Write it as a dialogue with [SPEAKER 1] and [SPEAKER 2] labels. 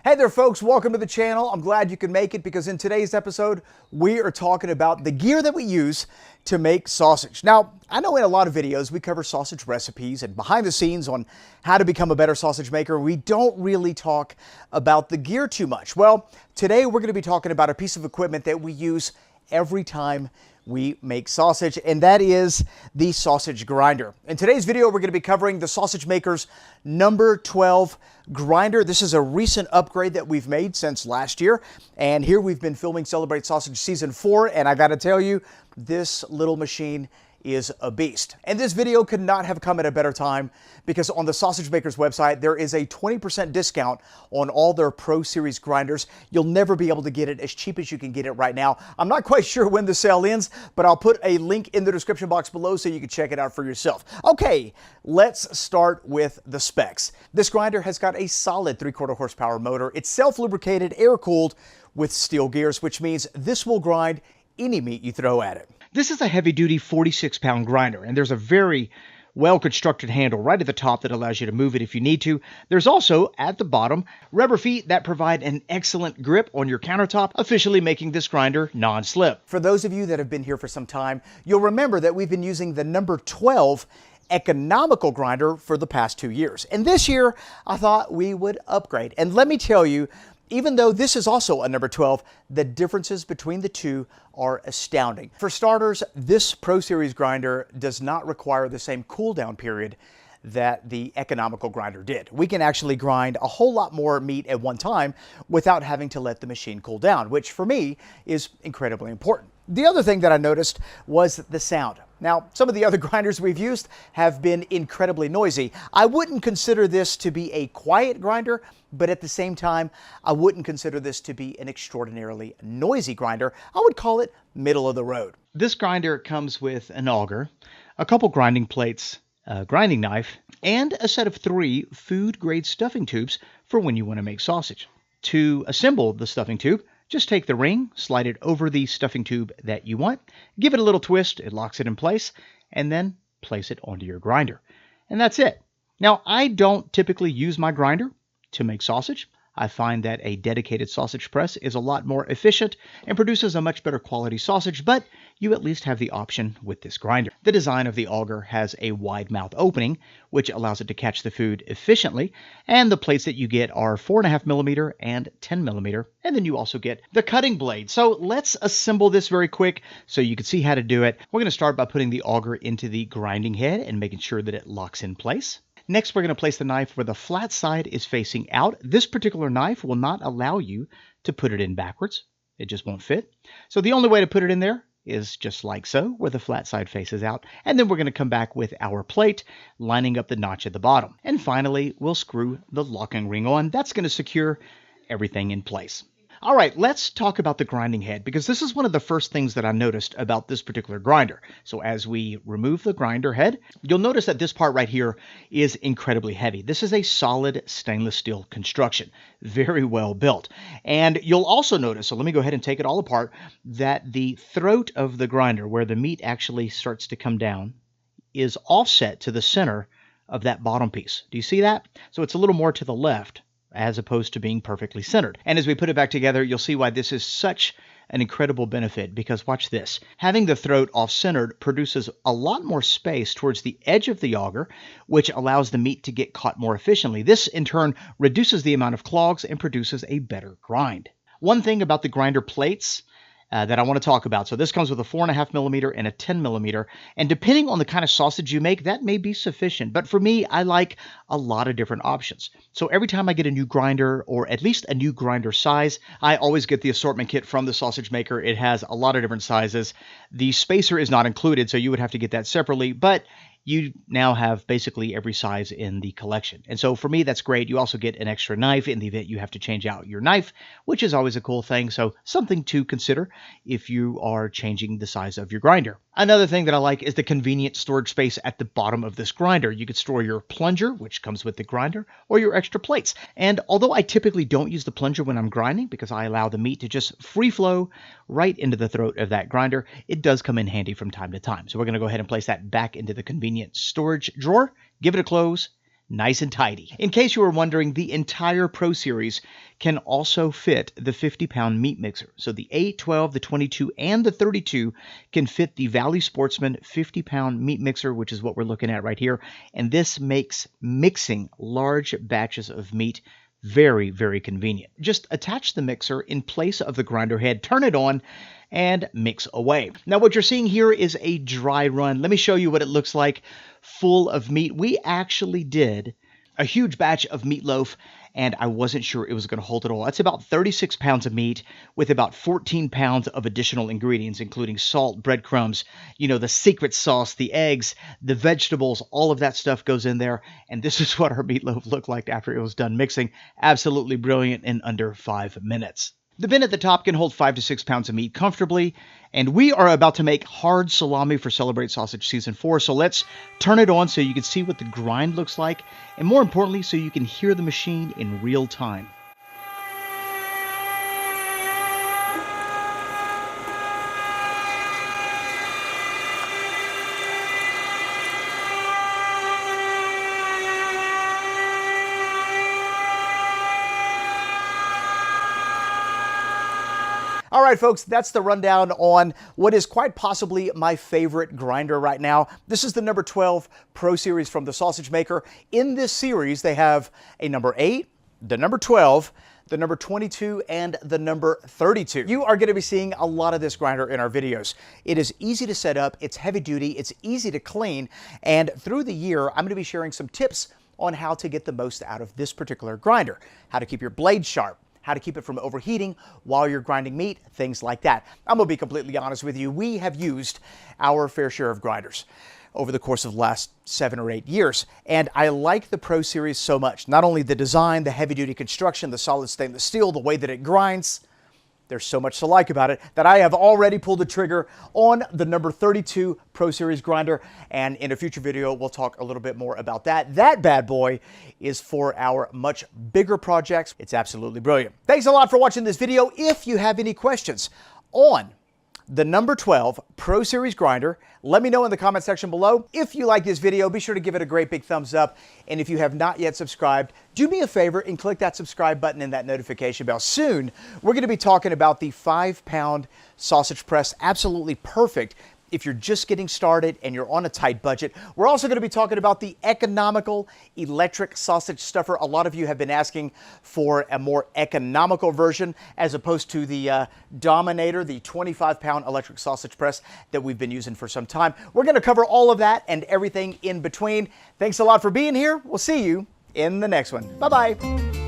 [SPEAKER 1] Hey there folks, welcome to the channel. I'm glad you can make it because in today's episode, we are talking about the gear that we use to make sausage. Now, I know in a lot of videos we cover sausage recipes and behind the scenes on how to become a better sausage maker. We don't really talk about the gear too much. Well, today we're going to be talking about a piece of equipment that we use every time we make sausage, and that is the sausage grinder. In today's video, we're going to be covering the Sausage Maker's number 12 grinder. This is a recent upgrade that we've made since last year, and here we've been filming Celebrate Sausage Season 4, and I got to tell you, this little machine is a beast. And this video could not have come at a better time because on the Sausage Maker's website, there is a 20% discount on all their Pro Series grinders. You'll never be able to get it as cheap as you can get it right now. I'm not quite sure when the sale ends, but I'll put a link in the description box below so you can check it out for yourself. Okay, let's start with the specs. This grinder has got a solid 3/4 horsepower motor. It's self-lubricated, air-cooled with steel gears, which means this will grind any meat you throw at it. This is a heavy-duty 46-pound grinder, and there's a very well-constructed handle right at the top that allows you to move it if you need to. There's also, at the bottom, rubber feet that provide an excellent grip on your countertop, officially making this grinder non-slip. For those of you that have been here for some time, you'll remember that we've been using the number 12 economical grinder for the past 2 years. And this year, I thought we would upgrade. And let me tell you, even though this is also a number 12, the differences between the two are astounding. For starters, this Pro Series grinder does not require the same cool down period that the economical grinder did. We can actually grind a whole lot more meat at one time without having to let the machine cool down, which for me is incredibly important. The other thing that I noticed was the sound. Now, some of the other grinders we've used have been incredibly noisy. I wouldn't consider this to be a quiet grinder, but at the same time, I wouldn't consider this to be an extraordinarily noisy grinder. I would call it middle of the road. This grinder comes with an auger, a couple grinding plates, a grinding knife, and a set of 3 food-grade stuffing tubes for when you want to make sausage. To assemble the stuffing tube, just take the ring, slide it over the stuffing tube that you want, give it a little twist, it locks it in place, and then place it onto your grinder. And that's it. Now, I don't typically use my grinder to make sausage. I find that a dedicated sausage press is a lot more efficient and produces a much better quality sausage, but you at least have the option with this grinder. The design of the auger has a wide mouth opening, which allows it to catch the food efficiently, and the plates that you get are 4.5mm and 10mm, and then you also get the cutting blade. So let's assemble this very quick so you can see how to do it. We're going to start by putting the auger into the grinding head and making sure that it locks in place. Next, we're going to place the knife where the flat side is facing out. This particular knife will not allow you to put it in backwards. It just won't fit. So the only way to put it in there is just like so, where the flat side faces out. And then we're going to come back with our plate, lining up the notch at the bottom. And finally, we'll screw the locking ring on. That's going to secure everything in place. All right, let's talk about the grinding head, because this is one of the first things that I noticed about this particular grinder. So as we remove the grinder head, you'll notice that this part right here is incredibly heavy. This is a solid stainless steel construction, very well built. And you'll also notice, so let me go ahead and take it all apart, that the throat of the grinder, where the meat actually starts to come down, is offset to the center of that bottom piece. Do you see that? So it's a little more to the left, as opposed to being perfectly centered. And as we put it back together, you'll see why this is such an incredible benefit, because watch this. Having the throat off-centered produces a lot more space towards the edge of the auger, which allows the meat to get caught more efficiently. This, in turn, reduces the amount of clogs and produces a better grind. One thing about the grinder plates that I want to talk about. So this comes with a 4.5mm and a 10mm, and depending on the kind of sausage you make, that may be sufficient. But for me, I like a lot of different options. So every time I get a new grinder, or at least a new grinder size, I always get the assortment kit from the Sausage Maker. It has a lot of different sizes. The spacer is not included, so you would have to get that separately, but you now have basically every size in the collection. And so for me, that's great. You also get an extra knife in the event you have to change out your knife, which is always a cool thing. So something to consider if you are changing the size of your grinder. Another thing that I like is the convenient storage space at the bottom of this grinder. You could store your plunger, which comes with the grinder, or your extra plates. And although I typically don't use the plunger when I'm grinding, because I allow the meat to just free flow right into the throat of that grinder, it does come in handy from time to time. So we're going to go ahead and place that back into the convenient storage drawer, give it a close,
[SPEAKER 2] nice and tidy. In case you were wondering, the entire Pro Series can also fit the 50-pound meat mixer. So the 8, 12, the 22, and the 32 can fit the Valley Sportsman 50-pound meat mixer, which is what we're looking at right here. And this makes mixing large batches of meat very, very convenient. Just attach the mixer in place of the grinder head, turn it on, and mix away. Now what you're seeing here is a dry run. Let me show you what it looks like full of meat. We actually did a huge batch of meatloaf, and I wasn't sure it was going to hold it all. That's about 36 pounds of meat with about 14 pounds of additional ingredients, including salt, breadcrumbs, the secret sauce, the eggs, the vegetables, all of that stuff goes in there. And this is what our meatloaf looked like after it was done mixing. Absolutely brilliant in under 5 minutes. The bin at the top can hold 5 to 6 pounds of meat comfortably, and we are about to make hard salami for Celebrate Sausage Season 4, so let's turn it on so you can see what the grind looks like, and more importantly, so you can hear the machine in real time.
[SPEAKER 1] All right, folks, that's the rundown on what is quite possibly my favorite grinder right now. This is the number 12 Pro Series from the Sausage Maker. In this series, they have a number 8, the number 12, the number 22, and the number 32. You are going to be seeing a lot of this grinder in our videos. It is easy to set up, it's heavy duty, it's easy to clean, and through the year, I'm going to be sharing some tips on how to get the most out of this particular grinder, how to keep your blade sharp, how to keep it from overheating while you're grinding meat, things like that. I'm gonna be completely honest with you. We have used our fair share of grinders over the course of the last 7 or 8 years. And I like the Pro Series so much. Not only the design, the heavy duty construction, the solid stainless steel, the way that it grinds. There's so much to like about it that I have already pulled the trigger on the number 32 Pro Series grinder. And in a future video, we'll talk a little bit more about that. That bad boy is for our much bigger projects. It's absolutely brilliant. Thanks a lot for watching this video. If you have any questions on the number 12 Pro Series grinder, let me know in the comment section below. If you like this video, be sure to give it a great big thumbs up. And if you have not yet subscribed, do me a favor and click that subscribe button and that notification bell. Soon, we're going to be talking about the 5-pound sausage press. Absolutely perfect if you're just getting started and you're on a tight budget. We're also going to be talking about the economical electric sausage stuffer. A lot of you have been asking for a more economical version as opposed to the Dominator, the 25-pound electric sausage press that we've been using for some time. We're going to cover all of that and everything in between. Thanks a lot for being here. We'll see you in the next one. Bye-bye.